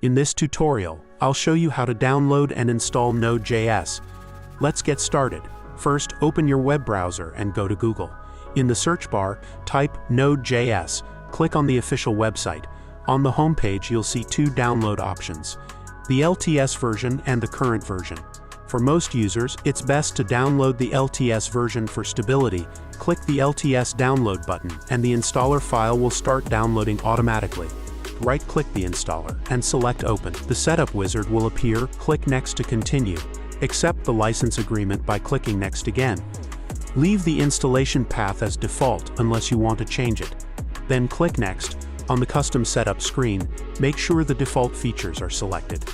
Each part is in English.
In this tutorial, I'll show you how to download and install Node.js. Let's get started. First, open your web browser and go to Google. In the search bar, type Node.js. Click on the official website. On the homepage, you'll see two download options: the LTS version and the current version. For most users, it's best to download the LTS version for stability. Click the LTS download button, and the installer file will start downloading automatically. Right-click the installer and select Open. The setup wizard will appear. Click Next to continue. Accept the license agreement by clicking Next again. Leave the installation path as default unless you want to change it. Then click Next. On the custom setup screen, make sure the default features are selected.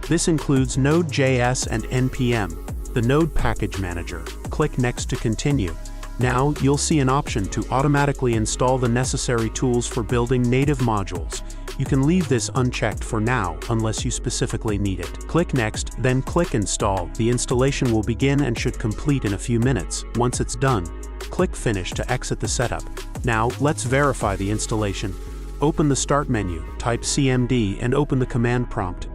This includes Node.js and NPM, the Node Package Manager. Click Next to continue. Now, you'll see an option to automatically install the necessary tools for building native modules. You can leave this unchecked for now, unless you specifically need it. Click Next, then click Install. The installation will begin and should complete in a few minutes. Once it's done, click Finish to exit the setup. Now, let's verify the installation. Open the Start menu, type cmd and open the command prompt.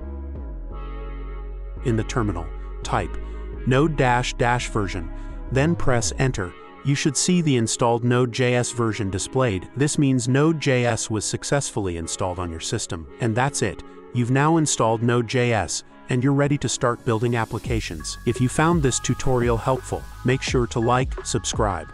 In the terminal, type node -- version, then press Enter. You should see the installed Node.js version displayed. This means Node.js was successfully installed on your system. And that's it. You've now installed Node.js, and you're ready to start building applications. If you found this tutorial helpful, make sure to like, subscribe,